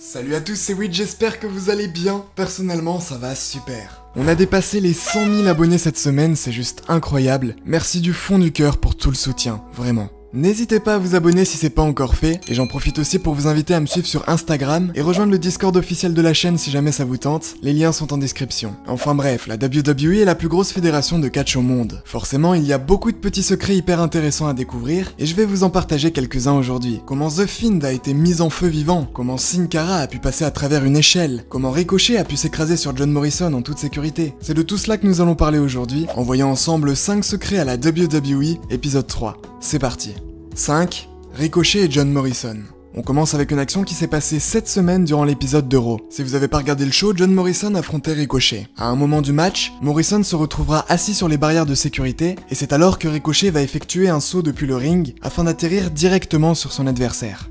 Salut à tous, c'est Witch, j'espère que vous allez bien. Personnellement, ça va super. On a dépassé les 100 000 abonnés cette semaine, c'est juste incroyable. Merci du fond du cœur pour tout le soutien, vraiment. N'hésitez pas à vous abonner si c'est pas encore fait, et j'en profite aussi pour vous inviter à me suivre sur Instagram et rejoindre le Discord officiel de la chaîne si jamais ça vous tente, les liens sont en description. Enfin bref, la WWE est la plus grosse fédération de catch au monde. Forcément, il y a beaucoup de petits secrets hyper intéressants à découvrir, et je vais vous en partager quelques-uns aujourd'hui. Comment The Fiend a été mis en feu vivant, comment Sin Cara a pu passer à travers une échelle, comment Ricochet a pu s'écraser sur John Morrison en toute sécurité. C'est de tout cela que nous allons parler aujourd'hui, en voyant ensemble 5 secrets à la WWE, épisode 3. C'est parti. 5. Ricochet et John Morrison. On commence avec une action qui s'est passée cette semaine durant l'épisode de Raw. Si vous avez pas regardé le show, John Morrison affrontait Ricochet. À un moment du match, Morrison se retrouvera assis sur les barrières de sécurité, et c'est alors que Ricochet va effectuer un saut depuis le ring, afin d'atterrir directement sur son adversaire.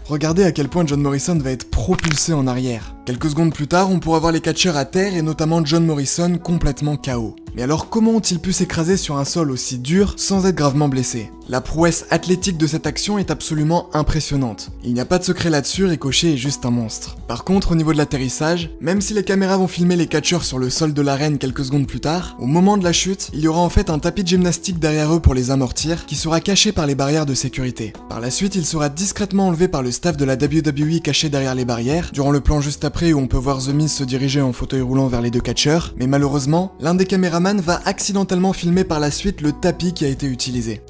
Regardez à quel point John Morrison va être propulsé en arrière. Quelques secondes plus tard, on pourra voir les catcheurs à terre et notamment John Morrison complètement KO. Mais alors comment ont-ils pu s'écraser sur un sol aussi dur sans être gravement blessés? La prouesse athlétique de cette action est absolument impressionnante. Il n'y a pas de secret là-dessus, Ricochet est juste un monstre. Par contre, au niveau de l'atterrissage, même si les caméras vont filmer les catcheurs sur le sol de l'arène quelques secondes plus tard, au moment de la chute, il y aura en fait un tapis de gymnastique derrière eux pour les amortir, qui sera caché par les barrières de sécurité. Par la suite, il sera discrètement enlevé par le staff de la WWE caché derrière les barrières, durant le plan juste après où on peut voir The Miz se diriger en fauteuil roulant vers les deux catcheurs, mais malheureusement, l'un des caméramans va accidentellement filmer par la suite le tapis qui a été utilisé.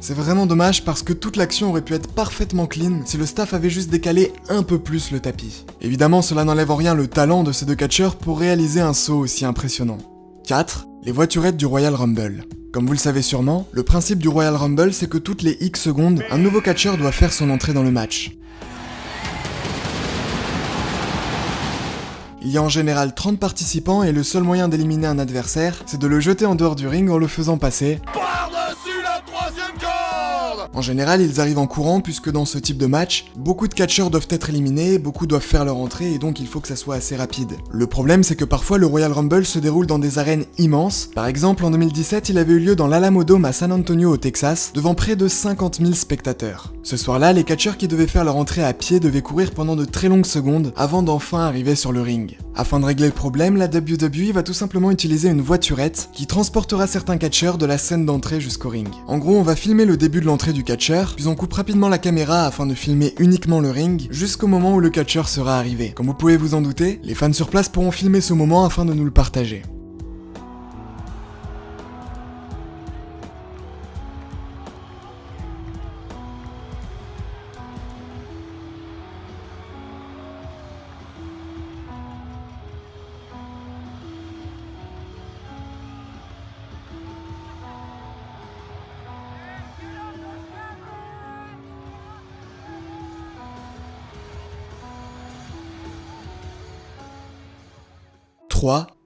C'est vraiment dommage parce que toute l'action aurait pu être parfaitement clean si le staff avait juste décalé un peu plus le tapis. Évidemment, cela n'enlève en rien le talent de ces deux catcheurs pour réaliser un saut aussi impressionnant. 4. Les voiturettes du Royal Rumble. Comme vous le savez sûrement, le principe du Royal Rumble c'est que toutes les X secondes, un nouveau catcheur doit faire son entrée dans le match. Il y a en général 30 participants et le seul moyen d'éliminer un adversaire, c'est de le jeter en dehors du ring en le faisant passer par-dessus la troisième corde. En général, ils arrivent en courant puisque dans ce type de match, beaucoup de catcheurs doivent être éliminés, beaucoup doivent faire leur entrée et donc il faut que ça soit assez rapide. Le problème, c'est que parfois le Royal Rumble se déroule dans des arènes immenses. Par exemple, en 2017, il avait eu lieu dans l'Alamo Dome à San Antonio au Texas, devant près de 50 000 spectateurs. Ce soir-là, les catcheurs qui devaient faire leur entrée à pied devaient courir pendant de très longues secondes avant d'enfin arriver sur le ring. Afin de régler le problème, la WWE va tout simplement utiliser une voiturette qui transportera certains catcheurs de la scène d'entrée jusqu'au ring. En gros, on va filmer le début de l'entrée du catcheur, puis on coupe rapidement la caméra afin de filmer uniquement le ring jusqu'au moment où le catcheur sera arrivé. Comme vous pouvez vous en douter, les fans sur place pourront filmer ce moment afin de nous le partager.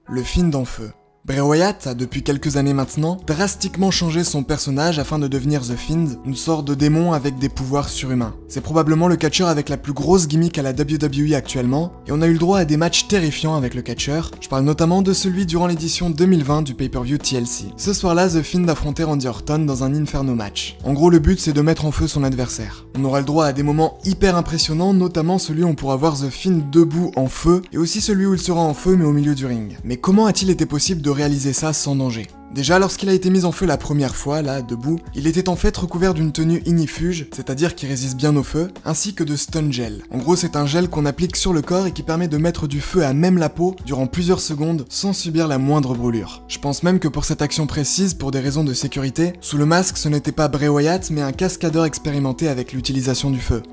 Le Fiend en feu. Bray Wyatt a depuis quelques années maintenant drastiquement changé son personnage afin de devenir The Fiend, une sorte de démon avec des pouvoirs surhumains. C'est probablement le catcheur avec la plus grosse gimmick à la WWE actuellement, et on a eu le droit à des matchs terrifiants avec le catcheur. Je parle notamment de celui durant l'édition 2020 du pay-per-view TLC. Ce soir-là, The Fiend affrontait Randy Orton dans un Inferno match. En gros, le but c'est de mettre en feu son adversaire. On aura le droit à des moments hyper impressionnants, notamment celui où on pourra voir The Fiend debout en feu, et aussi celui où il sera en feu mais au milieu du ring. Mais comment a-t-il été possible de réaliser ça sans danger? Déjà, lorsqu'il a été mis en feu la première fois, là, debout, il était en fait recouvert d'une tenue ignifuge, c'est-à-dire qui résiste bien au feu, ainsi que de stun gel. En gros, c'est un gel qu'on applique sur le corps et qui permet de mettre du feu à même la peau durant plusieurs secondes sans subir la moindre brûlure. Je pense même que pour cette action précise, pour des raisons de sécurité, sous le masque, ce n'était pas Bray Wyatt, mais un cascadeur expérimenté avec l'utilisation du feu.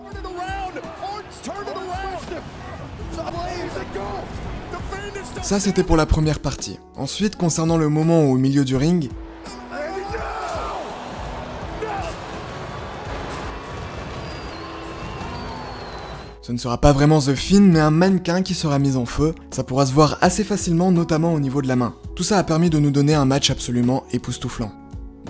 Ça c'était pour la première partie. Ensuite, concernant le moment au milieu du ring, ce ne sera pas vraiment The Fiend mais un mannequin qui sera mis en feu, ça pourra se voir assez facilement notamment au niveau de la main. Tout ça a permis de nous donner un match absolument époustouflant.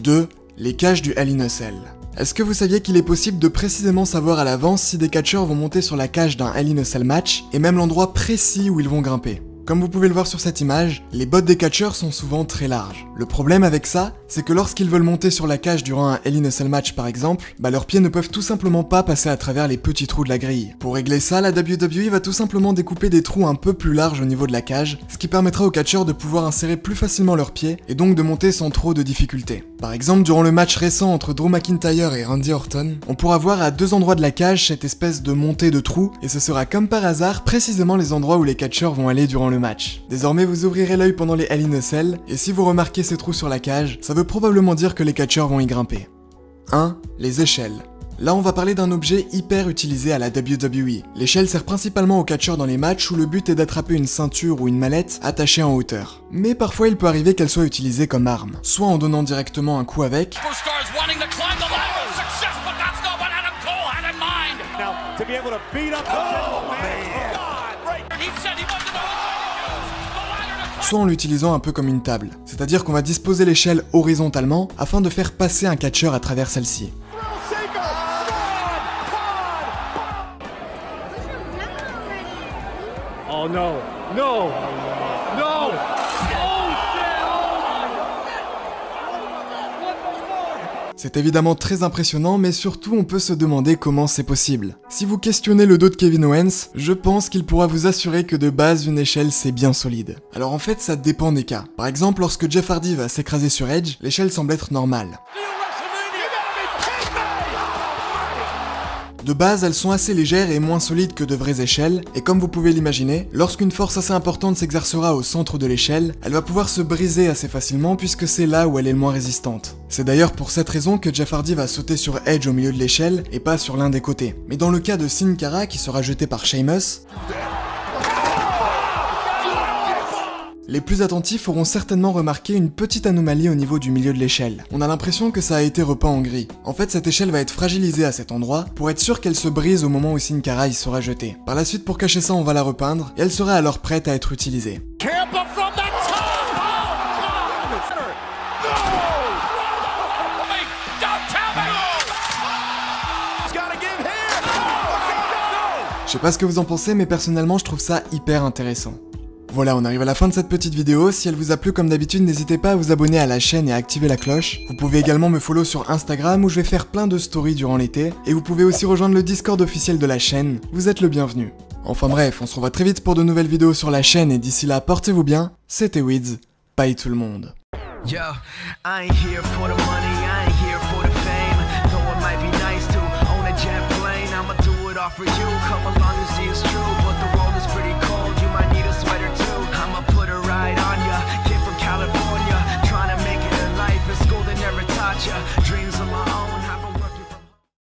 2. Les cages du Hell in a Cell. Est-ce que vous saviez qu'il est possible de précisément savoir à l'avance si des catcheurs vont monter sur la cage d'un Hell in a Cell match, et même l'endroit précis où ils vont grimper? Comme vous pouvez le voir sur cette image, les bottes des catcheurs sont souvent très larges. Le problème avec ça, c'est que lorsqu'ils veulent monter sur la cage durant un Hell in a Cell match par exemple, leurs pieds ne peuvent tout simplement pas passer à travers les petits trous de la grille. Pour régler ça, la WWE va tout simplement découper des trous un peu plus larges au niveau de la cage, ce qui permettra aux catcheurs de pouvoir insérer plus facilement leurs pieds et donc de monter sans trop de difficultés. Par exemple, durant le match récent entre Drew McIntyre et Randy Orton, on pourra voir à 2 endroits de la cage cette espèce de montée de trous, et ce sera comme par hasard précisément les endroits où les catcheurs vont aller durant le match. Désormais, vous ouvrirez l'œil pendant les Hell in a Cell, et si vous remarquez ces trous sur la cage, ça veut probablement dire que les catcheurs vont y grimper. 1. Les échelles. Là, on va parler d'un objet hyper utilisé à la WWE. L'échelle sert principalement aux catcheurs dans les matchs où le but est d'attraper une ceinture ou une mallette attachée en hauteur. Mais parfois, il peut arriver qu'elle soit utilisée comme arme, soit en donnant directement un coup avec, soit en l'utilisant un peu comme une table. C'est-à-dire qu'on va disposer l'échelle horizontalement afin de faire passer un catcheur à travers celle-ci. Oh no, no, no! C'est évidemment très impressionnant, mais surtout on peut se demander comment c'est possible. Si vous questionnez le dos de Kevin Owens, je pense qu'il pourra vous assurer que de base une échelle c'est bien solide. Alors en fait ça dépend des cas. Par exemple lorsque Jeff Hardy va s'écraser sur Edge, l'échelle semble être normale. De base, elles sont assez légères et moins solides que de vraies échelles, et comme vous pouvez l'imaginer, lorsqu'une force assez importante s'exercera au centre de l'échelle, elle va pouvoir se briser assez facilement puisque c'est là où elle est le moins résistante. C'est d'ailleurs pour cette raison que Jeff Hardy va sauter sur Edge au milieu de l'échelle et pas sur l'un des côtés. Mais dans le cas de Sin Cara qui sera jeté par Sheamus, les plus attentifs auront certainement remarqué une petite anomalie au niveau du milieu de l'échelle. On a l'impression que ça a été repeint en gris. En fait, cette échelle va être fragilisée à cet endroit pour être sûr qu'elle se brise au moment où Sin Cara y sera jeté. Par la suite, pour cacher ça, on va la repeindre et elle sera alors prête à être utilisée. Je sais pas ce que vous en pensez, mais personnellement, je trouve ça hyper intéressant. Voilà, on arrive à la fin de cette petite vidéo. Si elle vous a plu, comme d'habitude, n'hésitez pas à vous abonner à la chaîne et à activer la cloche. Vous pouvez également me follow sur Instagram où je vais faire plein de stories durant l'été. Et vous pouvez aussi rejoindre le Discord officiel de la chaîne. Vous êtes le bienvenu. Enfin bref, on se revoit très vite pour de nouvelles vidéos sur la chaîne et d'ici là, portez-vous bien. C'était Wiz. Bye tout le monde. Yo, I ain't here for the money.